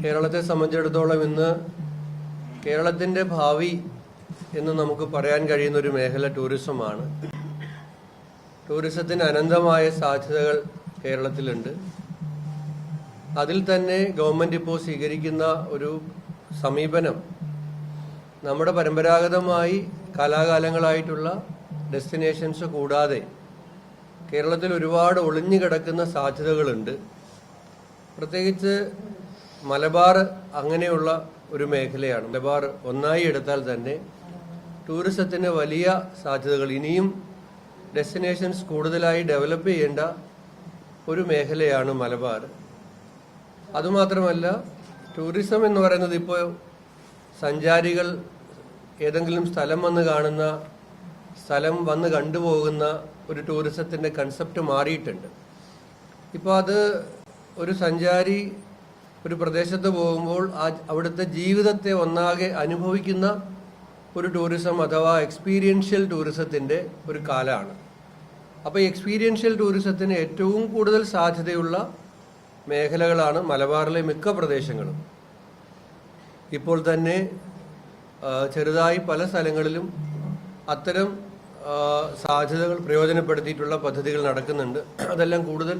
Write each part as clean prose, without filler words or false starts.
കേരളത്തെ സംബന്ധിച്ചിടത്തോളം ഇന്ന് കേരളത്തിൻ്റെ ഭാവി എന്ന് നമുക്ക് പറയാൻ കഴിയുന്ന ഒരു മേഖല ടൂറിസമാണ്. ടൂറിസത്തിന് അനന്തമായ സാധ്യതകൾ കേരളത്തിലുണ്ട്. അതിൽ തന്നെ ഗവൺമെൻറ് ഇപ്പോൾ സ്വീകരിക്കുന്ന ഒരു സമീപനം നമ്മുടെ പരമ്പരാഗതമായി കാലാകാലങ്ങളായിട്ടുള്ള ഡെസ്റ്റിനേഷൻസ് കൂടാതെ കേരളത്തിൽ ഒരുപാട് ഒളിഞ്ഞു കിടക്കുന്ന സാധ്യതകളുണ്ട്. പ്രത്യേകിച്ച് മലബാർ അങ്ങനെയുള്ള ഒരു മേഖലയാണ്. മലബാർ ഒന്നായി എടുത്താൽ തന്നെ ടൂറിസത്തിന് വലിയ സാധ്യതകൾ, ഇനിയും ഡെസ്റ്റിനേഷൻസ് കൂടുതലായി ഡെവലപ്പ് ചെയ്യേണ്ട ഒരു മേഖലയാണ് മലബാർ. അതുമാത്രമല്ല, ടൂറിസം എന്ന് പറയുന്നത് ഇപ്പോൾ സഞ്ചാരികൾ ഏതെങ്കിലും സ്ഥലം വന്ന് കാണുന്ന, സ്ഥലം വന്ന് കണ്ടുപോകുന്ന ഒരു ടൂറിസത്തിൻ്റെ കൺസെപ്റ്റ് മാറിയിട്ടുണ്ട്. ഇപ്പോൾ അത് ഒരു സഞ്ചാരി ഒരു പ്രദേശത്ത് പോകുമ്പോൾ അവിടുത്തെ ജീവിതത്തെ ഒന്നാകെ അനുഭവിക്കുന്ന ഒരു ടൂറിസം അഥവാ എക്സ്പീരിയൻഷ്യൽ ടൂറിസത്തിൻ്റെ ഒരു കാലമാണ്. അപ്പോൾ എക്സ്പീരിയൻഷ്യൽ ടൂറിസത്തിന് ഏറ്റവും കൂടുതൽ സാധ്യതയുള്ള മേഖലകളാണ് മലബാറിലെ മിക്ക പ്രദേശങ്ങളും. ഇപ്പോൾ തന്നെ ചെറുതായി പല സ്ഥലങ്ങളിലും അത്തരം സാധ്യതകൾ പ്രയോജനപ്പെടുത്തിയിട്ടുള്ള പദ്ധതികൾ നടക്കുന്നുണ്ട്. അതെല്ലാം കൂടുതൽ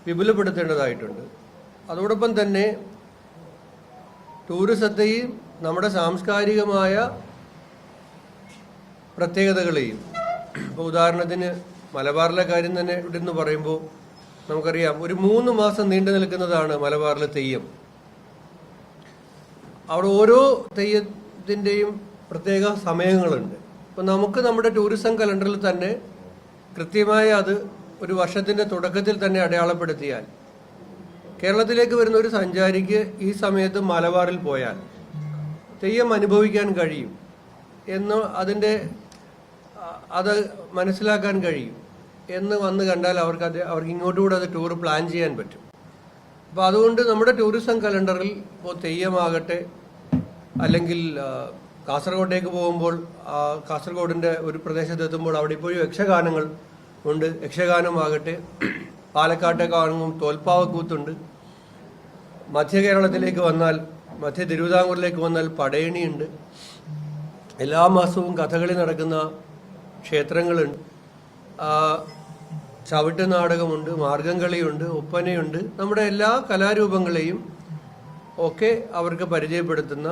വിപുലപ്പെടുത്തേണ്ടതായിട്ടുണ്ട്. അതോടൊപ്പം തന്നെ ടൂറിസത്തെയും നമ്മുടെ സാംസ്കാരികമായ പ്രത്യേകതകളെയും, ഇപ്പോൾ ഉദാഹരണത്തിന് മലബാറിലെ കാര്യം തന്നെ ഇവിടെ നിന്ന് പറയുമ്പോൾ നമുക്കറിയാം, ഒരു 3 മാസം നീണ്ടു നിൽക്കുന്നതാണ് മലബാറിലെ തെയ്യം. അവിടെ ഓരോ തെയ്യത്തിൻ്റെയും പ്രത്യേക സമയങ്ങളുണ്ട്. അപ്പോൾ നമുക്ക് നമ്മുടെ ടൂറിസം കലണ്ടറിൽ തന്നെ കൃത്യമായി അത് ഒരു വർഷത്തിൻ്റെ തുടക്കത്തിൽ തന്നെ അടയാളപ്പെടുത്തിയാൽ കേരളത്തിലേക്ക് വരുന്ന ഒരു സഞ്ചാരിക്ക് ഈ സമയത്ത് മലബാറിൽ പോയാൽ തെയ്യം അനുഭവിക്കാൻ കഴിയും എന്ന് അത് മനസ്സിലാക്കാൻ കഴിയും എന്ന് വന്ന് കണ്ടാൽ അവർക്ക് ഇങ്ങോട്ടുകൂടെ അത് ടൂർ പ്ലാൻ ചെയ്യാൻ പറ്റും. അപ്പോൾ അതുകൊണ്ട് നമ്മുടെ ടൂറിസം കലണ്ടറിൽ ഇപ്പോൾ തെയ്യമാകട്ടെ, അല്ലെങ്കിൽ കാസർഗോഡേക്ക് പോകുമ്പോൾ കാസർഗോഡിൻ്റെ ഒരു പ്രദേശത്തെത്തുമ്പോൾ അവിടെ ഇപ്പോഴും യക്ഷഗാനങ്ങൾ ഉണ്ട്. യക്ഷഗാനമാകട്ടെ, പാലക്കാട്ടേക്ക് കാണുമ്പോൾ തോൽപ്പാവക്കൂത്തുണ്ട്. മധ്യ കേരളത്തിലേക്ക് വന്നാൽ, മധ്യ തിരുവിതാംകൂറിലേക്ക് വന്നാൽ പടയണിയുണ്ട്. എല്ലാ മാസവും കഥകളി നടക്കുന്ന ക്ഷേത്രങ്ങളുണ്ട്. ചവിട്ട് നാടകമുണ്ട്, മാർഗംകളിയുണ്ട്, ഒപ്പനയുണ്ട്. നമ്മുടെ എല്ലാ കലാരൂപങ്ങളെയും ഒക്കെ അവർക്ക് പരിചയപ്പെടുത്തുന്ന,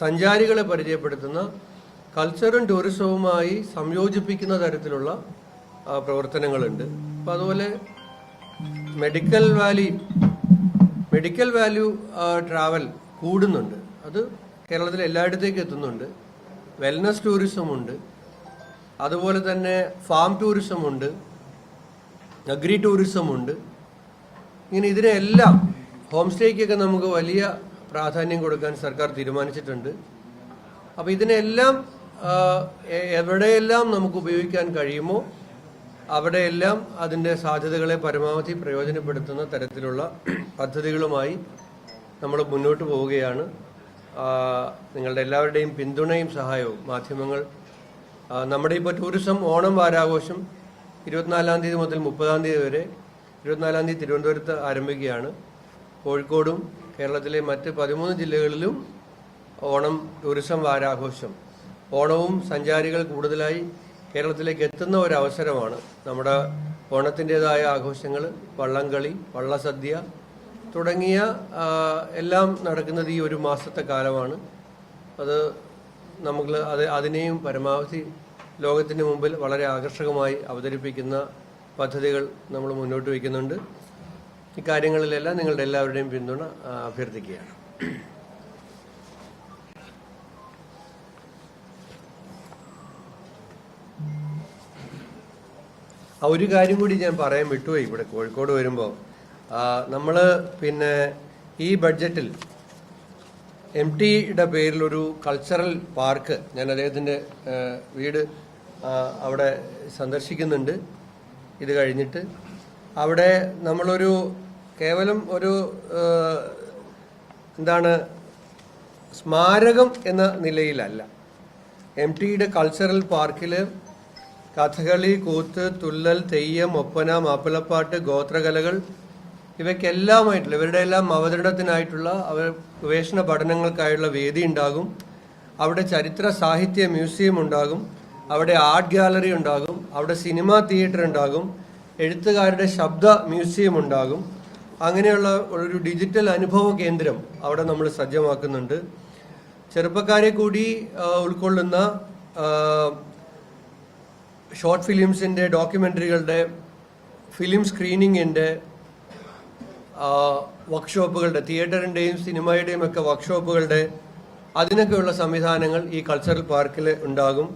സഞ്ചാരികളെ പരിചയപ്പെടുത്തുന്ന, കൾച്ചറും ടൂറിസവുമായി സംയോജിപ്പിക്കുന്ന തരത്തിലുള്ള പ്രവർത്തനങ്ങളുണ്ട്. അപ്പോൾ അതുപോലെ മെഡിക്കൽ വാല്യൂ ട്രാവൽ കൂടുന്നുണ്ട്. അത് കേരളത്തിൽ എല്ലായിടത്തേക്കും എത്തുന്നുണ്ട്. വെൽനസ് ടൂറിസമുണ്ട്, അതുപോലെ തന്നെ ഫാം ടൂറിസമുണ്ട്, അഗ്രി ടൂറിസമുണ്ട്. ഇങ്ങനെ ഇതിനെല്ലാം, ഹോം സ്റ്റേക്കൊക്കെ നമുക്ക് വലിയ പ്രാധാന്യം കൊടുക്കാൻ സർക്കാർ തീരുമാനിച്ചിട്ടുണ്ട്. അപ്പോൾ ഇതിനെല്ലാം എവിടെയെല്ലാം നമുക്ക് ഉപയോഗിക്കാൻ കഴിയുമോ അവിടെയെല്ലാം അതിൻ്റെ സാധ്യതകളെ പരമാവധി പ്രയോജനപ്പെടുത്തുന്ന തരത്തിലുള്ള പദ്ധതികളുമായി നമ്മൾ മുന്നോട്ട് പോവുകയാണ്. നിങ്ങളുടെ എല്ലാവരുടെയും പിന്തുണയും സഹായവും മാധ്യമങ്ങൾ, നമ്മുടെ ഇപ്പോൾ ടൂറിസം ഓണം വാരാഘോഷം 24-ാം തീയതി മുതൽ 30-ാം തീയതി വരെ, 24-ാം തീയതി തിരുവനന്തപുരത്ത് ആരംഭിക്കുകയാണ്. കോഴിക്കോടും കേരളത്തിലെ മറ്റ് 13 ജില്ലകളിലും ഓണം ടൂറിസം വാരാഘോഷം. ഓണവും സഞ്ചാരികൾ കൂടുതലായി കേരളത്തിലേക്ക് എത്തുന്ന ഒരവസരമാണ്. നമ്മുടെ ഓണത്തിൻ്റെതായ ആഘോഷങ്ങൾ, വള്ളംകളി, വള്ളസദ്യ തുടങ്ങിയ എല്ലാം നടക്കുന്നത് ഈ ഒരു മാസത്തെ കാലമാണ്. അതിനെയും പരമാവധി ലോകത്തിന് മുമ്പിൽ വളരെ ആകർഷകമായി അവതരിപ്പിക്കുന്ന പദ്ധതികൾ നമ്മൾ മുന്നോട്ട് വയ്ക്കുന്നുണ്ട്. ഇക്കാര്യങ്ങളിലെല്ലാം നിങ്ങളുടെ എല്ലാവരുടെയും പിന്തുണ അഭ്യർത്ഥിക്കുകയാണ്. ഒരു കാര്യം കൂടി ഞാൻ പറയാൻ വിട്ടുപോയി. ഇവിടെ കോഴിക്കോട് വരുമ്പോൾ നമ്മൾ ഈ ബഡ്ജറ്റിൽ MTയുടെ പേരിലൊരു കൾച്ചറൽ പാർക്ക്, ഞാൻ അദ്ദേഹത്തിൻ്റെ വീട് അവിടെ സന്ദർശിക്കുന്നുണ്ട് ഇത് കഴിഞ്ഞിട്ട്. അവിടെ നമ്മളൊരു കേവലം ഒരു സ്മാരകം എന്ന നിലയിലല്ല, MTയുടെ കൾച്ചറൽ പാർക്കിൽ കഥകളി, കൂത്ത്, തുള്ളൽ, തെയ്യം, ഒപ്പന, മാപ്പിളപ്പാട്ട്, ഗോത്രകലകൾ ഇവയ്ക്കെല്ലാമായിട്ടുള്ള ഇവരുടെ എല്ലാം അവതരണത്തിനായിട്ടുള്ള ഗവേഷണ പഠനങ്ങൾക്കായുള്ള വേദി ഉണ്ടാകും. അവിടെ ചരിത്ര സാഹിത്യ മ്യൂസിയം ഉണ്ടാകും, അവിടെ ആർട്ട് ഗാലറി ഉണ്ടാകും, അവിടെ സിനിമാ തിയേറ്റർ ഉണ്ടാകും, എഴുത്തുകാരുടെ ശബ്ദ മ്യൂസിയം ഉണ്ടാകും. അങ്ങനെയുള്ള ഒരു ഡിജിറ്റൽ അനുഭവ കേന്ദ്രം അവിടെ നമ്മൾ സജ്ജമാക്കുന്നുണ്ട്. ചെറുപ്പക്കാരെ കൂടി ഉൾക്കൊള്ളുന്ന ഷോർട്ട് ഫിലിംസിൻ്റെ, ഡോക്യുമെൻ്ററികളുടെ, ഫിലിം സ്ക്രീനിങ്ങിൻ്റെ വർക്ക്ഷോപ്പുകളുടെ, തിയേറ്ററിൻ്റെയും സിനിമയുടെയും ഒക്കെ വർക്ക്ഷോപ്പുകളുടെ അതിനൊക്കെയുള്ള സംവിധാനങ്ങൾ ഈ കൾച്ചറൽ പാർക്കിൽ ഉണ്ടാകും.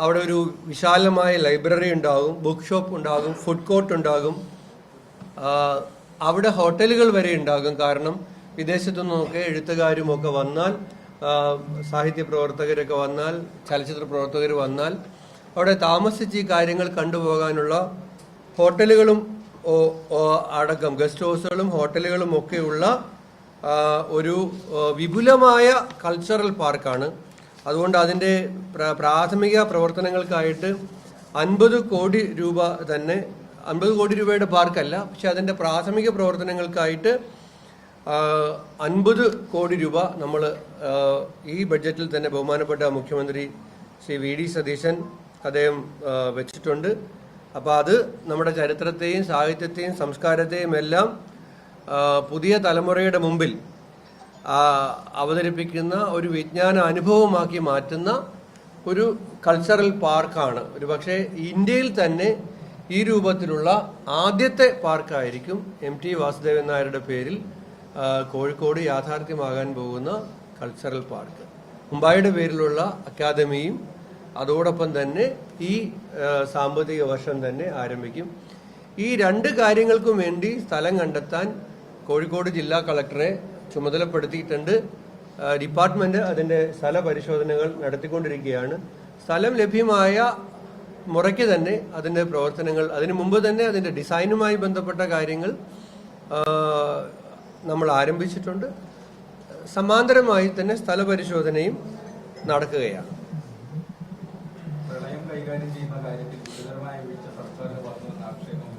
അവിടെ ഒരു വിശാലമായ ലൈബ്രറി ഉണ്ടാകും, ബുക്ക് ഷോപ്പ് ഉണ്ടാകും, ഫുഡ് കോർട്ട് ഉണ്ടാകും. അവിടെ ഹോട്ടലുകൾ വരെ ഉണ്ടാകും. കാരണം വിദേശത്തു നിന്നൊക്കെ എഴുത്തുകാരുമൊക്കെ വന്നാൽ, സാഹിത്യ പ്രവർത്തകരൊക്കെ വന്നാൽ, ചലച്ചിത്ര പ്രവർത്തകർ വന്നാൽ അവിടെ താമസിച്ച് ഈ കാര്യങ്ങൾ കണ്ടുപോകാനുള്ള ഹോട്ടലുകളും അടക്കം ഗസ്റ്റ് ഹൗസുകളും ഹോട്ടലുകളും ഒക്കെയുള്ള ഒരു വിപുലമായ കൾച്ചറൽ പാർക്കാണ്. അതുകൊണ്ട് അതിൻ്റെ പ്രാഥമിക പ്രവർത്തനങ്ങൾക്കായിട്ട് 50 കോടി രൂപ തന്നെ, 50 കോടി രൂപയുടെ പാർക്കല്ല, പക്ഷെ അതിൻ്റെ പ്രാഥമിക പ്രവർത്തനങ്ങൾക്കായിട്ട് 50 കോടി രൂപ നമ്മൾ ഈ ബഡ്ജറ്റിൽ തന്നെ ബഹുമാനപ്പെട്ട മുഖ്യമന്ത്രി ശ്രീ വി.ഡി. സതീശൻ അദ്ദേഹം വെച്ചിട്ടുണ്ട്. അപ്പോൾ അത് നമ്മുടെ ചരിത്രത്തെയും സാഹിത്യത്തെയും സംസ്കാരത്തെയും എല്ലാം പുതിയ തലമുറയുടെ മുമ്പിൽ അവതരിപ്പിക്കുന്ന ഒരു വിജ്ഞാന അനുഭവമാക്കി മാറ്റുന്ന ഒരു കൾച്ചറൽ പാർക്കാണ്. ഒരു പക്ഷേ ഇന്ത്യയിൽ തന്നെ ഈ രൂപത്തിലുള്ള ആദ്യത്തെ പാർക്കായിരിക്കും MT വാസുദേവൻ നായരുടെ പേരിൽ കോഴിക്കോട് യാഥാർത്ഥ്യമാകാൻ പോകുന്ന കൾച്ചറൽ പാർക്ക്. മുംബൈയുടെ പേരിലുള്ള അക്കാദമിയും അതോടൊപ്പം തന്നെ ഈ സാമ്പത്തിക വർഷം തന്നെ ആരംഭിക്കും. ഈ 2 കാര്യങ്ങൾക്കും വേണ്ടി സ്ഥലം കണ്ടെത്താൻ കോഴിക്കോട് ജില്ലാ കളക്ടറെ ചുമതലപ്പെടുത്തിയിട്ടുണ്ട്. ഡിപ്പാർട്ട്മെന്റ് അതിൻ്റെ സ്ഥല പരിശോധനകൾ നടത്തിക്കൊണ്ടിരിക്കുകയാണ്. സ്ഥലം ലഭ്യമായ മുറയ്ക്ക് തന്നെ അതിൻ്റെ പ്രവർത്തനങ്ങൾ, അതിനു മുമ്പ് തന്നെ അതിൻ്റെ ഡിസൈനുമായി ബന്ധപ്പെട്ട കാര്യങ്ങൾ നമ്മൾ ആരംഭിച്ചിട്ടുണ്ട്. സമാന്തരമായി തന്നെ സ്ഥല പരിശോധനയും നടക്കുകയാണ്. പ്രളയം കൈകാര്യം ചെയ്യുന്ന കാര്യത്തിൽ ഗുരുതരമായ വീഴ്ച സർക്കാരിന്റെ ഭാഗത്തുനിന്ന് ആക്ഷേപം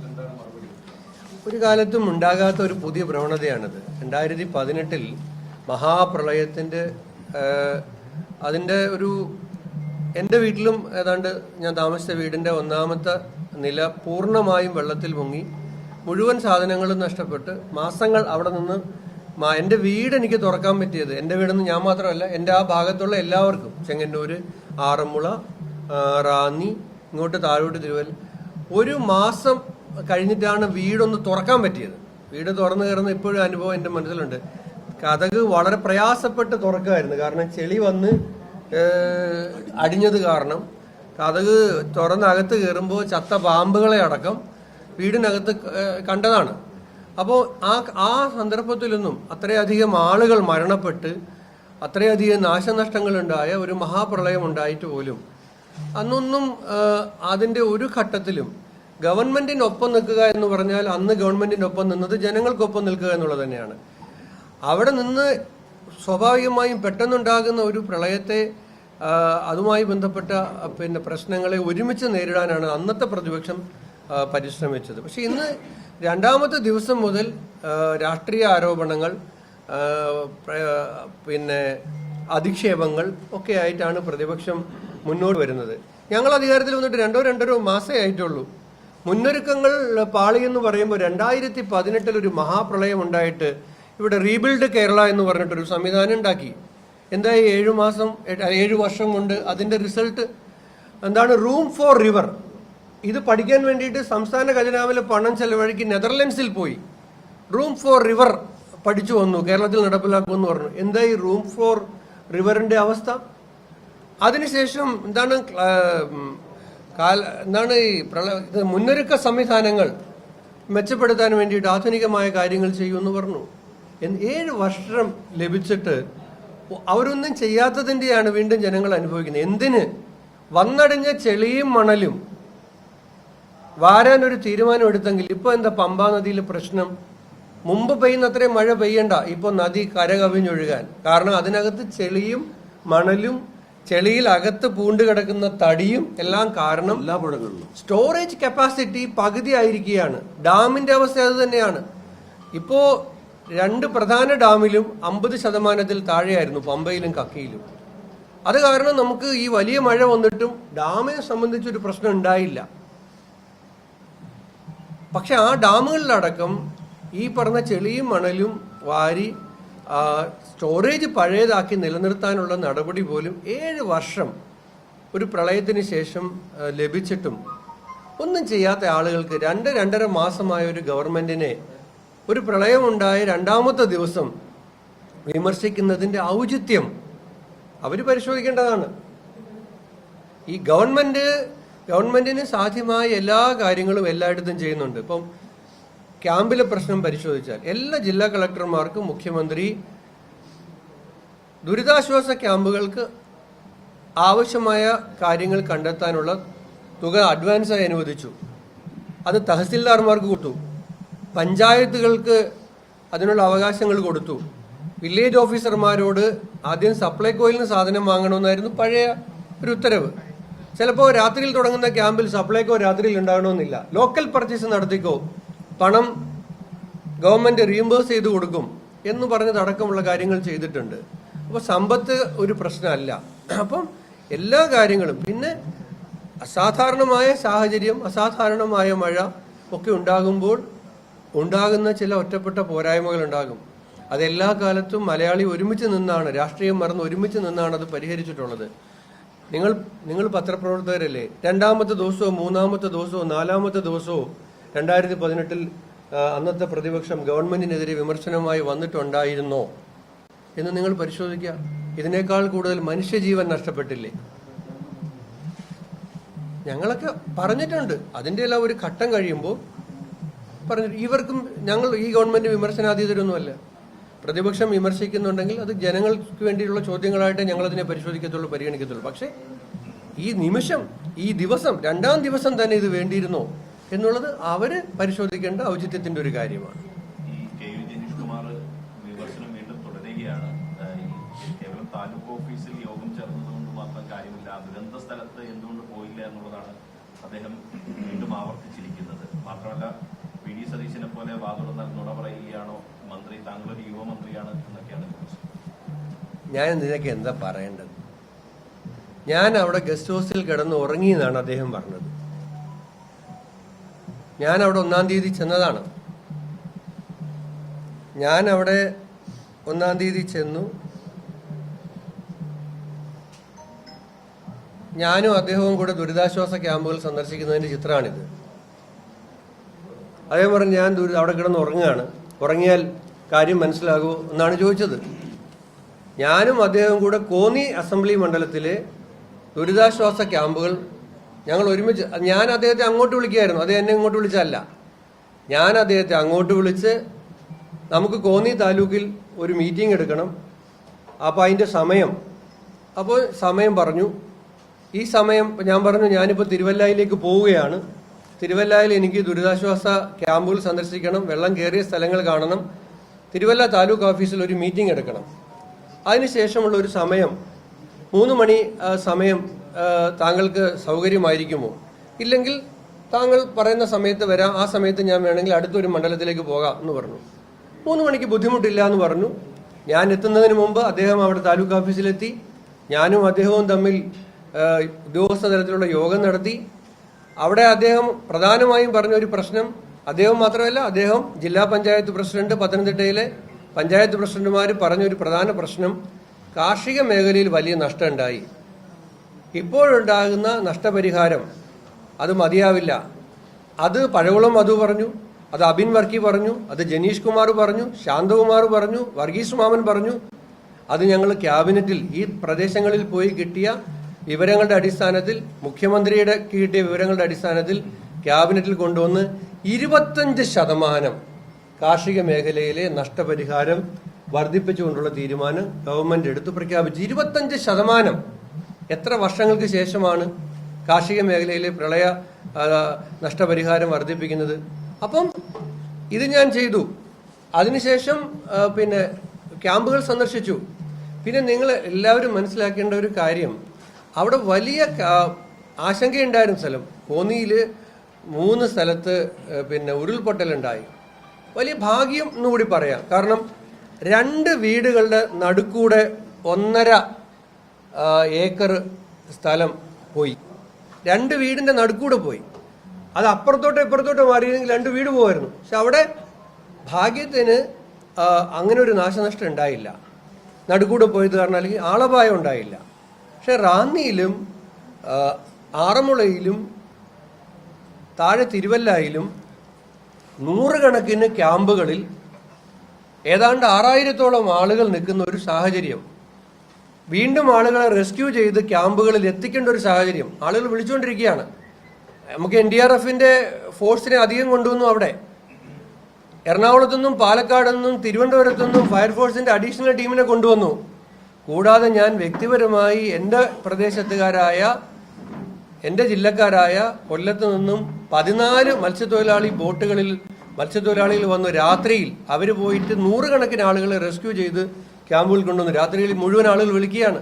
എന്താണ് മറുപടി? ഒരു കാലത്തും ഉണ്ടാകാത്ത ഒരു പുതിയ പ്രവണതയാണിത്. 2018 മഹാപ്രളയത്തിൻ്റെ അതിൻ്റെ ഒരു എൻ്റെ വീട്ടിലും ഏതാണ്ട് ഞാൻ താമസിച്ച വീടിൻ്റെ 1ാമത്തെ നില പൂർണ്ണമായും വെള്ളത്തിൽ മുങ്ങി, മുഴുവൻ സാധനങ്ങളും നഷ്ടപ്പെട്ട് മാസങ്ങൾ അവിടെ നിന്ന് എൻ്റെ വീട് എനിക്ക് തുറക്കാൻ പറ്റിയത്, എൻ്റെ വീടെന്ന് ഞാൻ മാത്രമല്ല, എൻ്റെ ആ ഭാഗത്തുള്ള എല്ലാവർക്കും, ചെങ്ങന്നൂർ, ആറന്മുള, റാന്നി, ഇങ്ങോട്ട് താഴോട്ട് തിരുവല്ല, 1 മാസം കഴിഞ്ഞിട്ടാണ് വീടൊന്ന് തുറക്കാൻ പറ്റിയത്. വീട് തുറന്നു കയറുന്ന ഇപ്പോഴും അനുഭവം എൻ്റെ മനസ്സിലുണ്ട്. കതക് വളരെ പ്രയാസപ്പെട്ട് തുറക്കുമായിരുന്നു. കാരണം ചെളി വന്ന് അടിഞ്ഞത് കാരണം കതക് തുറന്നകത്ത് കയറുമ്പോൾ ചത്ത പാമ്പുകളെ അടക്കം വീടിനകത്ത് കണ്ടതാണ്. അപ്പോൾ ആ സന്ദർഭത്തിലൊന്നും അത്രയധികം ആളുകൾ മരണപ്പെട്ട് അത്രയധികം നാശനഷ്ടങ്ങളുണ്ടായ ഒരു മഹാപ്രളയം ഉണ്ടായിട്ട് പോലും അന്നൊന്നും അതിൻ്റെ ഒരു ഘട്ടത്തിലും ഗവൺമെന്റിനൊപ്പം നിൽക്കുക എന്ന് പറഞ്ഞാൽ അന്ന് ഗവൺമെന്റിനൊപ്പം നിന്നത് ജനങ്ങൾക്കൊപ്പം നിൽക്കുക എന്നുള്ളത് തന്നെയാണ്. അവിടെ നിന്ന് സ്വാഭാവികമായും പെട്ടെന്നുണ്ടാകുന്ന ഒരു പ്രളയത്തെ അതുമായി ബന്ധപ്പെട്ട പ്രശ്നങ്ങളെ ഒരുമിച്ച് നേരിടാനാണ് അന്നത്തെ പ്രതിപക്ഷം പരിശ്രമിച്ചത്. പക്ഷെ ഇന്ന് 2ാമത്തെ ദിവസം മുതൽ രാഷ്ട്രീയ ആരോപണങ്ങൾ, അധിക്ഷേപങ്ങൾ ഒക്കെ ആയിട്ടാണ് പ്രതിപക്ഷം മുന്നോട്ട് വരുന്നത്. ഞങ്ങൾ അധികാരത്തിൽ വന്നിട്ട് 2-2.5 മാസമേ ആയിട്ടുള്ളൂ. മുന്നൊരുക്കങ്ങൾ പാളി എന്ന് പറയുമ്പോൾ 2018 ഒരു മഹാപ്രളയം ഉണ്ടായിട്ട് ഇവിടെ റീബിൽഡ് കേരള എന്ന് പറഞ്ഞിട്ടൊരു സംവിധാനം ഉണ്ടാക്കി. എന്തായി 7 വർഷം കൊണ്ട് അതിൻ്റെ റിസൾട്ട് എന്താണ്? Room for river. ഇത് പഠിക്കാൻ വേണ്ടിയിട്ട് സംസ്ഥാന ഖജനാവിലെ പണം ചെലവഴിക്ക് നെതർലൻഡ്സിൽ പോയി റൂം ഫോർ റിവർ പഠിച്ചു വന്നു, കേരളത്തിൽ നടപ്പിലാക്കുമെന്ന് പറഞ്ഞു. എന്തായി റൂം ഫോർ റിവറിൻ്റെ അവസ്ഥ? അതിനുശേഷം എന്താണ് ഈ മുന്നൊരുക്ക സംവിധാനങ്ങൾ മെച്ചപ്പെടുത്താൻ വേണ്ടിയിട്ട് ആധുനികമായ കാര്യങ്ങൾ ചെയ്യുമെന്ന് പറഞ്ഞു. 7 വർഷം ലഭിച്ചിട്ട് അവരൊന്നും ചെയ്യാത്തതിൻ്റെയാണ് വീണ്ടും ജനങ്ങൾ അനുഭവിക്കുന്നത്. എന്തിന്? വന്നടിഞ്ഞ ചെളിയും മണലും വാരാൻ ഒരു തീരുമാനം എടുത്തെങ്കിൽ ഇപ്പോൾ എന്താ പമ്പാ നദിയിലെ പ്രശ്നം? മുമ്പ് പെയ്യുന്ന അത്രയും മഴ പെയ്യണ്ട ഇപ്പോൾ നദി കരകവിഞ്ഞൊഴുകാൻ. കാരണം അതിനകത്ത് ചെളിയും മണലും ചെളിയിൽ അകത്ത് പൂണ്ട് കിടക്കുന്ന തടിയും എല്ലാം കാരണം എല്ലാ പുഴകളിലും സ്റ്റോറേജ് കപ്പാസിറ്റി പകുതി ആയിരിക്കുകയാണ്. ഡാമിന്റെ അവസ്ഥ അത് തന്നെയാണ്. ഇപ്പോ 2 പ്രധാന ഡാമിലും 50% താഴെയായിരുന്നു, പമ്പയിലും കക്കയിലും. അത് കാരണം നമുക്ക് ഈ വലിയ മഴ വന്നിട്ടും ഡാമിനെ സംബന്ധിച്ചൊരു പ്രശ്നം ഉണ്ടായില്ല. പക്ഷെ ആ ഡാമുകളിലടക്കം ഈ പറഞ്ഞ ചെളിയും മണലും വാരി സ്റ്റോറേജ് പഴയതാക്കി നിലനിർത്താനുള്ള നടപടി പോലും 7 വർഷം ഒരു പ്രളയത്തിന് ശേഷം ലഭിച്ചിട്ടും ഒന്നും ചെയ്യാത്ത ആളുകൾക്ക് 2-2.5 മാസമായ ഒരു ഗവൺമെന്റിനെ ഒരു പ്രളയമുണ്ടായ 2ാമത്തെ ദിവസം വിമർശിക്കുന്നതിന്റെ ഔചിത്യം അവർ പരിശോധിക്കേണ്ടതാണ്. ഈ ഗവൺമെന്റിന് സാധ്യമായ എല്ലാ കാര്യങ്ങളും എല്ലായിടത്തും ചെയ്യുന്നുണ്ട്. ഇപ്പം ക്യാമ്പിലെ പ്രശ്നം പരിശോധിച്ചാൽ എല്ലാ ജില്ലാ കളക്ടർമാർക്കും മുഖ്യമന്ത്രി ദുരിതാശ്വാസ ക്യാമ്പുകൾക്ക് ആവശ്യമായ കാര്യങ്ങൾ കണ്ടെത്താനുള്ള തുക അഡ്വാൻസായി അനുവദിച്ചു. അത് തഹസിൽദാർമാർക്ക് കൊടുത്തു, പഞ്ചായത്തുകൾക്ക് അതിനുള്ള അവകാശങ്ങൾ കൊടുത്തു, വില്ലേജ് ഓഫീസർമാരോട് ആദ്യം സപ്ലൈകോയിൽ നിന്ന് സാധനം വാങ്ങണമെന്നായിരുന്നു പഴയ ഒരു ഉത്തരവ്. ചിലപ്പോൾ രാത്രിയിൽ തുടങ്ങുന്ന ക്യാമ്പിൽ സപ്ലൈകോ രാത്രിയിൽ ഉണ്ടാകണമെന്നില്ല, ലോക്കൽ പർച്ചേസ് നടത്തിക്കോ, പണം ഗവൺമെന്റ് റീഇംബേഴ്സ് ചെയ്ത് കൊടുക്കും എന്ന് പറഞ്ഞതടക്കമുള്ള കാര്യങ്ങൾ ചെയ്തിട്ടുണ്ട്. അപ്പോൾ സമ്പത്ത് ഒരു പ്രശ്നമല്ല. അപ്പം എല്ലാ കാര്യങ്ങളും, പിന്നെ അസാധാരണമായ സാഹചര്യം, അസാധാരണമായ മഴ ഒക്കെ ഉണ്ടാകുമ്പോൾ ഉണ്ടാകുന്ന ചില ഒറ്റപ്പെട്ട പോരായ്മകൾ ഉണ്ടാകും. അതെല്ലാ കാലത്തും മലയാളി ഒരുമിച്ച് നിന്നാണ്, രാഷ്ട്രീയം മറന്ന് ഒരുമിച്ച് നിന്നാണ് അത് പരിഹരിച്ചിട്ടുള്ളത്. നിങ്ങൾ പത്രപ്രവർത്തകരല്ലേ? 2ാമത്തെ ദിവസമോ 3ാമത്തെ ദിവസമോ 4ാമത്തെ ദിവസമോ 2018 അന്നത്തെ പ്രതിപക്ഷം ഗവൺമെന്റിനെതിരെ വിമർശനമായി വന്നിട്ടുണ്ടായിരുന്നോ എന്ന് നിങ്ങൾ പരിശോധിക്കുക. ഇതിനേക്കാൾ കൂടുതൽ മനുഷ്യജീവൻ നഷ്ടപ്പെട്ടില്ലേ? ഞങ്ങളൊക്കെ പറഞ്ഞിട്ടുണ്ട്. അതിൻ്റെ എല്ലാം ഒരു ഘട്ടം കഴിയുമ്പോൾ പറഞ്ഞു, ഇവർക്കും ഞങ്ങൾ ഈ ഗവൺമെന്റ് വിമർശനാതീതരൊന്നുമല്ല. പ്രതിപക്ഷം വിമർശിക്കുന്നുണ്ടെങ്കിൽ അത് ജനങ്ങൾക്ക് വേണ്ടിയുള്ള ചോദ്യങ്ങളായിട്ട് ഞങ്ങൾ അതിനെ പരിശോധിക്കത്തുള്ളൂ, പരിഗണിക്കത്തുള്ളൂ. പക്ഷേ ഈ നിമിഷം, ഈ ദിവസം, 2ാം ദിവസം തന്നെ ഇത് വേണ്ടിയിരുന്നോ എന്നുള്ളത് അവര് പരിശോധിക്കേണ്ട ഔചിത്യത്തിന്റെ ഒരു കാര്യമാണ്. ഈ KU ജനീഷ് കുമാർ വിമർശനം വീണ്ടും തുടരുകയാണ്. കേവലം താലൂക്ക് ഓഫീസിൽ യോഗം ചേർന്നതുകൊണ്ട് മാത്രം കാര്യമില്ല, ദുരന്ത സ്ഥലത്ത് എന്തുകൊണ്ട് പോയില്ല എന്നുള്ളതാണ് അദ്ദേഹം വീണ്ടും ആവർത്തിച്ചിരിക്കുന്നത്. മാത്രമല്ല VD സതീശനെ പോലെ വാതുറന്നാൽ നുണ പറയുകയാണോ മന്ത്രി, താങ്കളൊരു യുവമന്ത്രിയാണ് എന്നൊക്കെയാണ്. ഞാൻ ഇതിനൊക്കെ എന്താ പറയേണ്ടത്? ഞാൻ അവിടെ ഗസ്റ്റ് ഹൗസിൽ കിടന്ന് ഉറങ്ങിയെന്നാണ് അദ്ദേഹം പറഞ്ഞത്. ഞാൻ അവിടെ 1-ാം തീയതി ചെന്നതാണ്. ഞാൻ അവിടെ 1-ാം തീയതി ചെന്നു. ഞാനും അദ്ദേഹവും കൂടെ ദുരിതാശ്വാസ ക്യാമ്പുകൾ സന്ദർശിക്കുന്നതിന്റെ ചിത്രമാണിത്. അദ്ദേഹം പറഞ്ഞു, ഞാൻ അവിടെ കിടന്ന് ഉറങ്ങുകയാണ്, ഉറങ്ങിയാൽ കാര്യം മനസ്സിലാകുമോ എന്നാണ് ചോദിച്ചത്. ഞാനും അദ്ദേഹവും കൂടെ കോന്നി അസംബ്ലി മണ്ഡലത്തിലെ ദുരിതാശ്വാസ ക്യാമ്പുകൾ ഞങ്ങൾ ഒരുമിച്ച്, ഞാൻ അദ്ദേഹത്തെ അങ്ങോട്ട് വിളിക്കുകയായിരുന്നു, അദ്ദേഹം എന്നെ ഇങ്ങോട്ട് വിളിച്ചല്ല. ഞാൻ അദ്ദേഹത്തെ അങ്ങോട്ട് വിളിച്ച് നമുക്ക് കോന്നി താലൂക്കിൽ ഒരു മീറ്റിംഗ് എടുക്കണം, അപ്പോൾ അതിൻ്റെ സമയം പറഞ്ഞു. ഈ സമയം ഞാൻ പറഞ്ഞു, ഞാനിപ്പോൾ തിരുവല്ലയിലേക്ക് പോവുകയാണ്, തിരുവല്ലയിൽ എനിക്ക് ദുരിതാശ്വാസ ക്യാമ്പുകൾ സന്ദർശിക്കണം, വെള്ളം കയറിയ സ്ഥലങ്ങൾ കാണണം, തിരുവല്ല താലൂക്ക് ഓഫീസിൽ ഒരു മീറ്റിംഗ് എടുക്കണം. അതിനുശേഷമുള്ള ഒരു സമയം 3 മണി സമയം താങ്കൾക്ക് സൗകര്യമായിരിക്കുമോ? ഇല്ലെങ്കിൽ താങ്കൾ പറയുന്ന സമയത്ത് വരാം, ആ സമയത്ത് ഞാൻ വേണമെങ്കിൽ അടുത്തൊരു മണ്ഡലത്തിലേക്ക് പോകാം എന്ന് പറഞ്ഞു. 3 മണിക്ക് ബുദ്ധിമുട്ടില്ല എന്ന് പറഞ്ഞു. ഞാൻ എത്തുന്നതിന് മുമ്പ് അദ്ദേഹം അവിടെ താലൂക്ക് ഓഫീസിലെത്തി. ഞാനും അദ്ദേഹവും തമ്മിൽ ഉദ്യോഗസ്ഥ തലത്തിലുള്ള യോഗം നടത്തി. അവിടെ അദ്ദേഹം പ്രധാനമായും പറഞ്ഞ ഒരു പ്രശ്നം, അദ്ദേഹം മാത്രമല്ല, അദ്ദേഹം ജില്ലാ പഞ്ചായത്ത് പ്രസിഡന്റ്, പത്തനംതിട്ടയിലെ പഞ്ചായത്ത് പ്രസിഡന്റുമാർ പറഞ്ഞൊരു പ്രധാന പ്രശ്നം, കാർഷിക മേഖലയിൽ വലിയ നഷ്ടമുണ്ടായി. ഇപ്പോഴുണ്ടാകുന്ന നഷ്ടപരിഹാരം അത് മതിയാവില്ല. അത് പഴകുളം മധു പറഞ്ഞു, അത് അബിൻ വർക്കി പറഞ്ഞു, അത് ജനീഷ് കുമാർ പറഞ്ഞു, ശാന്തകുമാർ പറഞ്ഞു, വർഗീസ് മാമൻ പറഞ്ഞു. അത് ഞങ്ങൾ ക്യാബിനറ്റിൽ ഈ പ്രദേശങ്ങളിൽ പോയി കിട്ടിയ വിവരങ്ങളുടെ അടിസ്ഥാനത്തിൽ, മുഖ്യമന്ത്രിയുടെ കിട്ടിയ വിവരങ്ങളുടെ അടിസ്ഥാനത്തിൽ ക്യാബിനറ്റിൽ കൊണ്ടുവന്ന് 25% കാർഷിക മേഖലയിലെ നഷ്ടപരിഹാരം വർദ്ധിപ്പിച്ചുകൊണ്ടുള്ള തീരുമാനം ഗവൺമെന്റ് എടുത്തു പ്രഖ്യാപിച്ചു. 25%. എത്ര വർഷങ്ങൾക്ക് ശേഷമാണ് കാർഷിക മേഖലയിലെ പ്രളയ നഷ്ടപരിഹാരം വർദ്ധിപ്പിക്കുന്നത്? അപ്പം ഇത് ഞാൻ ചെയ്തു. അതിനുശേഷം പിന്നെ ക്യാമ്പുകൾ സന്ദർശിച്ചു. പിന്നെ നിങ്ങൾ എല്ലാവരും മനസ്സിലാക്കേണ്ട ഒരു കാര്യം, അവിടെ വലിയ ആശങ്കയുണ്ടായിരുന്ന സ്ഥലം. കോന്നിയിൽ 3 സ്ഥലത്ത് പിന്നെ ഉരുൾപൊട്ടലുണ്ടായി. വലിയ ഭാഗ്യം എന്നുകൂടി പറയാം. കാരണം 2 വീടുകളുടെ നടുക്കൂടെ 1.5 ഏക്കർ സ്ഥലം പോയി. 2 വീടിന്റെ നടുക്കൂടെ പോയി. അത് അപ്പുറത്തോട്ടോ ഇപ്പുറത്തോട്ടോ മാറിയെങ്കിൽ 2 വീട് പോകുമായിരുന്നു. പക്ഷെ അവിടെ ഭാഗ്യത്തിന് അങ്ങനെ ഒരു നാശനഷ്ടം ഉണ്ടായില്ല. നടുക്കൂടെ പോയത് കാരണം അല്ലെങ്കിൽ ആളപായം ഉണ്ടായില്ല. പക്ഷെ റാന്നിയിലും ആറന്മുളയിലും താഴെ തിരുവല്ലായിലും 100 കണക്കിന് ക്യാമ്പുകളിൽ ഏതാണ്ട് 6000-ഓളം ആളുകൾ നിൽക്കുന്ന ഒരു സാഹചര്യം. വീണ്ടും ആളുകളെ റെസ്ക്യൂ ചെയ്ത് ക്യാമ്പുകളിൽ എത്തിക്കേണ്ട ഒരു സാഹചര്യം ആളുകൾ വിളിച്ചുകൊണ്ടിരിക്കുകയാണ്. നമുക്ക് NDRFന്റെ ഫോഴ്സിനെ അധികം കൊണ്ടുവന്നു. അവിടെ എറണാകുളത്തു നിന്നും പാലക്കാട് നിന്നും തിരുവനന്തപുരത്തു നിന്നും ഫയർഫോഴ്സിന്റെ അഡീഷണൽ ടീമിനെ കൊണ്ടുവന്നു. കൂടാതെ ഞാൻ വ്യക്തിപരമായി എൻ്റെ പ്രദേശത്തുകാരായ എൻ്റെ ജില്ലക്കാരായ കൊല്ലത്ത് നിന്നും 14 മത്സ്യത്തൊഴിലാളികൾ വന്നു. രാത്രിയിൽ അവർ പോയിട്ട് 100 കണക്കിന് ആളുകളെ റെസ്ക്യൂ ചെയ്ത് ക്യാമ്പുകളിൽ കൊണ്ടുവന്നു. രാത്രിയിൽ മുഴുവൻ ആളുകൾ വിളിക്കുകയാണ്.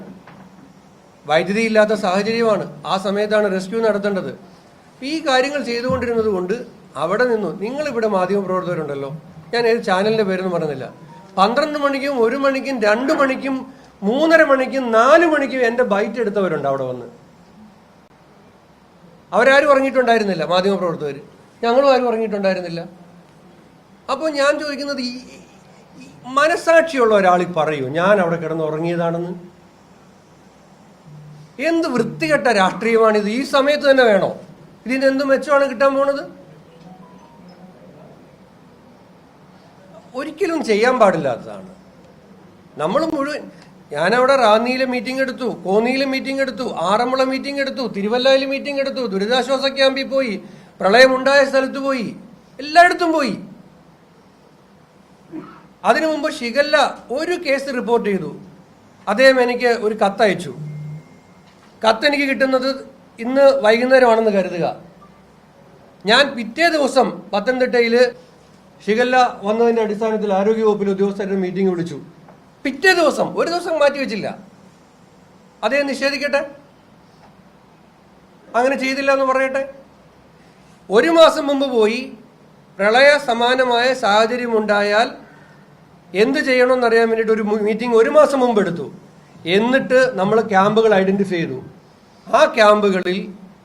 വൈദ്യുതി ഇല്ലാത്ത സാഹചര്യമാണ്. ആ സമയത്താണ് റെസ്ക്യൂ നടത്തേണ്ടത്. ഈ കാര്യങ്ങൾ ചെയ്തുകൊണ്ടിരുന്നത് കൊണ്ട് അവിടെ നിന്നു നിങ്ങളിവിടെ മാധ്യമപ്രവർത്തകരുണ്ടല്ലോ, ഞാൻ ഏത് ചാനലിന്റെ പേരൊന്നും പറഞ്ഞില്ല, 12 മണിക്കും 1 മണിക്കും 2 മണിക്കും 3:30 മണിക്കും 4 മണിക്കും എൻ്റെ ബൈറ്റ് എടുത്തവരുണ്ട് അവിടെ വന്ന്. അവരാരും ഉറങ്ങിയിട്ടുണ്ടായിരുന്നില്ല. മാധ്യമപ്രവർത്തകർ ഞങ്ങളും ആരും ഉറങ്ങിയിട്ടുണ്ടായിരുന്നില്ല. അപ്പോൾ ഞാൻ ചോദിക്കുന്നത്, ഈ മനസാക്ഷിയുള്ള ഒരാൾ പറയൂ ഞാൻ അവിടെ കിടന്ന് ഉറങ്ങിയതാണെന്ന്? എന്ത് വൃത്തികെട്ട രാഷ്ട്രീയമാണിത്? ഈ സമയത്ത് തന്നെ വേണോ? ഇതിന് എന്ത് മെച്ചമാണ് കിട്ടാൻ പോണത്? ഒരിക്കലും ചെയ്യാൻ പാടില്ലാത്തതാണ്. നമ്മൾ മുഴുവൻ, ഞാനവിടെ റാന്നിയിലെ മീറ്റിംഗ് എടുത്തു, കോന്നിയിലെ മീറ്റിംഗ് എടുത്തു, ആറന്മുള മീറ്റിംഗ് എടുത്തു, തിരുവല്ലയിൽ മീറ്റിംഗ് എടുത്തു, ദുരിതാശ്വാസ ക്യാമ്പിൽ പോയി, പ്രളയമുണ്ടായ സ്ഥലത്ത് പോയി, എല്ലായിടത്തും പോയി. അതിനു മുമ്പ് ഷിഗല്ല ഒരു കേസ് റിപ്പോർട്ട് ചെയ്തു. അദ്ദേഹം എനിക്ക് ഒരു കത്തയച്ചു. കത്തെനിക്ക് കിട്ടുന്നത് ഇന്ന് വൈകുന്നേരമാണെന്ന് കരുതുക. ഞാൻ പിറ്റേ ദിവസം പത്തനംതിട്ടയിൽ ഷിഗല്ല വന്നതിന്റെ അടിസ്ഥാനത്തിൽ ആരോഗ്യവകുപ്പിലെ ഉദ്യോഗസ്ഥരുടെ മീറ്റിംഗ് വിളിച്ചു. പിറ്റേ ദിവസം, ഒരു ദിവസം മാറ്റിവെച്ചില്ല. അദ്ദേഹം നിഷേധിക്കട്ടെ, അങ്ങനെ ചെയ്തില്ല എന്ന് പറയട്ടെ. 1 മാസം മുമ്പ് പോയി പ്രളയ സമാനമായ സാഹചര്യം ഉണ്ടായാൽ എന്ത് ചെയ്യണമെന്നറിയാൻ വേണ്ടിയിട്ട് ഒരു മീറ്റിംഗ് 1 മാസം മുമ്പ് എടുത്തു. എന്നിട്ട് നമ്മൾ ക്യാമ്പുകൾ ഐഡന്റിഫൈ ചെയ്തു. ആ ക്യാമ്പുകളിൽ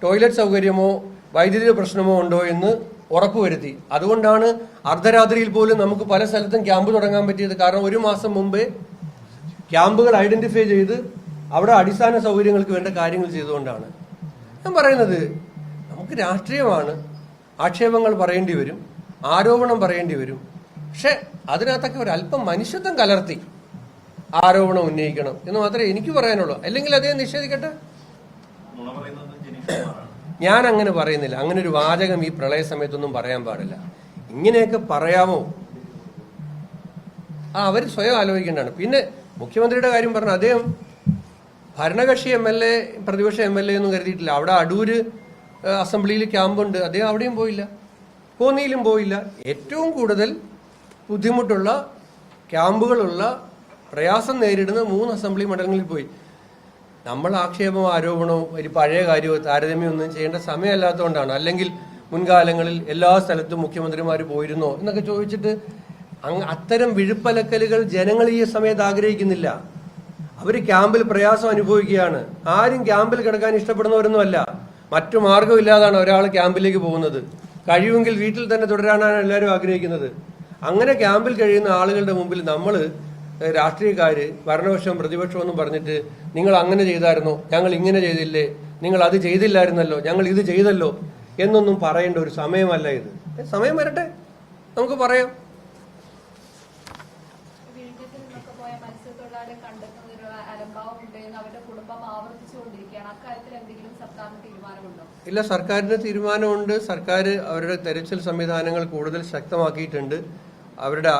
ടോയ്ലറ്റ് സൗകര്യമോ വൈദ്യുതി പ്രശ്നമോ ഉണ്ടോ എന്ന് ഉറപ്പുവരുത്തി. അതുകൊണ്ടാണ് അർദ്ധരാത്രിയിൽ പോലും നമുക്ക് പല സ്ഥലത്തും ക്യാമ്പ് തുടങ്ങാൻ പറ്റിയത്. കാരണം 1 മാസം മുമ്പേ ക്യാമ്പുകൾ ഐഡന്റിഫൈ ചെയ്ത് അവിടെ അടിസ്ഥാന സൗകര്യങ്ങൾക്ക് വേണ്ട കാര്യങ്ങൾ ചെയ്തുകൊണ്ടാണ്. ഞാൻ പറയുന്നത്, നമുക്ക് രാഷ്ട്രീയമാണ്, ആക്ഷേപങ്ങൾ പറയേണ്ടി വരും, ആരോപണം പറയേണ്ടി വരും. പക്ഷെ അതിനകത്തൊക്കെ ഒരല്പം മനുഷ്യത്വം കലർത്തി ആരോപണം ഉന്നയിക്കണം എന്ന് മാത്രമേ എനിക്ക് പറയാനുള്ളൂ. അല്ലെങ്കിൽ അദ്ദേഹം നിഷേധിക്കട്ടെ. ഞാൻ അങ്ങനെ പറയുന്നില്ല. അങ്ങനെ ഒരു വാചകം ഈ പ്രളയ സമയത്തൊന്നും പറയാൻ പാടില്ല. ഇങ്ങനെയൊക്കെ പറയാമോ? അവർ സ്വയം ആലോചിക്കേണ്ടതാണ്. പിന്നെ മുഖ്യമന്ത്രിയുടെ കാര്യം പറഞ്ഞ അദ്ദേഹം ഭരണകക്ഷി MLA പ്രതിപക്ഷ MLA ഒന്നും കരുതിയിട്ടില്ല. അവിടെ അടൂര് അസംബ്ലിയിൽ ക്യാമ്പുണ്ട്, അദ്ദേഹം അവിടെയും പോയില്ല, കോന്നിയിലും പോയില്ല. ഏറ്റവും കൂടുതൽ ബുദ്ധിമുട്ടുള്ള ക്യാമ്പുകളുള്ള പ്രയാസം നേരിടുന്ന 3 അസംബ്ലി മണ്ഡലങ്ങളിൽ പോയി. നമ്മൾ ആക്ഷേപമോ ആരോപണമോ ഒരു പഴയ കാര്യമോ താരതമ്യമൊന്നും ചെയ്യേണ്ട സമയമല്ലാത്തതുകൊണ്ടാണ്. അല്ലെങ്കിൽ മുൻകാലങ്ങളിൽ എല്ലാ സ്ഥലത്തും മുഖ്യമന്ത്രിമാർ പോയിരുന്നോ എന്നൊക്കെ ചോദിച്ചിട്ട് അത്തരം വിഴുപ്പലക്കലുകൾ ജനങ്ങൾ ഈ സമയത്ത് ആഗ്രഹിക്കുന്നില്ല. അവർ ക്യാമ്പിൽ പ്രയാസം അനുഭവിക്കുകയാണ്. ആരും ക്യാമ്പിൽ കിടക്കാൻ ഇഷ്ടപ്പെടുന്നവരൊന്നുമല്ല. മറ്റു മാർഗമില്ലാതാണ് ഒരാൾ ക്യാമ്പിലേക്ക് പോകുന്നത്. കഴിയുമെങ്കിൽ വീട്ടിൽ തന്നെ തുടരാനാണ് എല്ലാവരും ആഗ്രഹിക്കുന്നത്. അങ്ങനെ ക്യാമ്പിൽ കഴിയുന്ന ആളുകളുടെ മുമ്പിൽ നമ്മൾ രാഷ്ട്രീയക്കാര് ഭരണപക്ഷവും പ്രതിപക്ഷവും എന്നും പറഞ്ഞിട്ട് നിങ്ങൾ അങ്ങനെ ചെയ്തായിരുന്നോ, ഞങ്ങൾ ഇങ്ങനെ ചെയ്തില്ലേ, നിങ്ങൾ അത് ചെയ്തില്ലായിരുന്നല്ലോ, ഞങ്ങൾ ഇത് ചെയ്തല്ലോ എന്നൊന്നും പറയേണ്ട ഒരു സമയമല്ല ഇത്. സമയം വരട്ടെ, നമുക്ക് പറയാം. ഇല്ല, സർക്കാരിന്റെ തീരുമാനമുണ്ട്. സർക്കാർ അവരുടെ തെരച്ചിൽ സംവിധാനങ്ങൾ കൂടുതൽ ശക്തമാക്കിയിട്ടുണ്ട്. അവരുടെ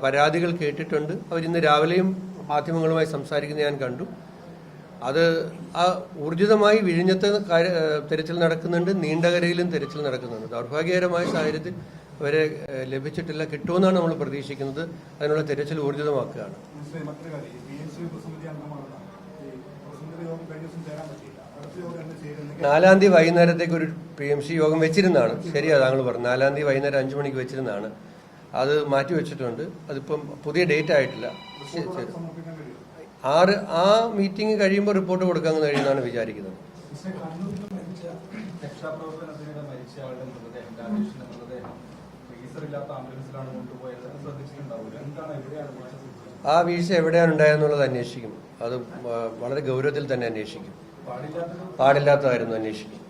പരാതികൾ കേട്ടിട്ടുണ്ട്. അവരിന്ന് രാവിലെയും മാധ്യമങ്ങളുമായി സംസാരിക്കുന്നത് ഞാൻ കണ്ടു. അത് ഊർജിതമായി വിഴിഞ്ഞത്ത് തെരച്ചിൽ നടക്കുന്നുണ്ട്, നീണ്ടകരയിലും തെരച്ചിൽ നടക്കുന്നുണ്ട്. ദൗർഭാഗ്യകരമായ സാഹചര്യത്തിൽ അവരെ ലഭിച്ചിട്ടില്ല. കിട്ടുമെന്നാണ് നമ്മൾ പ്രതീക്ഷിക്കുന്നത്. അതിനുള്ള തെരച്ചിൽ ഊർജിതമാക്കുകയാണ്. 4-ാം തീയതി വൈകുന്നേരത്തേക്ക് ഒരു PMC യോഗം വെച്ചിരുന്നതാണ്. ശരിയാ താങ്കൾ പറഞ്ഞു. 4-ാം തീയതി വൈകുന്നേരം 5 മണിക്ക് വെച്ചിരുന്നതാണ്. അത് മാറ്റി വെച്ചിട്ടുണ്ട്. അതിപ്പം പുതിയ ഡേറ്റ് ആയിട്ടില്ല. ആ മീറ്റിംഗ് കഴിയുമ്പോൾ റിപ്പോർട്ട് കൊടുക്കാൻ കഴിയുമെന്നാണ് വിചാരിക്കുന്നത്. രക്ഷാപ്രവർത്തനത്തിനിടെ മരിച്ച ആളുടെ മൃതദേഹം രാജേഷിന്റെ മൃതദേഹം ഫ്രീസറില്ലാത്ത ആംബുലൻസിലാണ് കൊണ്ടുപോയത്. ശ്രദ്ധിച്ചിട്ടുണ്ടാവില്ല. എന്താണ് എവിടെയാണ് ആ വീഴ്ച എവിടെയാണ് ഉണ്ടായെന്നുള്ളത് അന്വേഷിക്കും. അത് വളരെ ഗൗരവത്തിൽ തന്നെ അന്വേഷിക്കും. പാടില്ലാത്തതായിരുന്നു അന്വേഷിക്കും.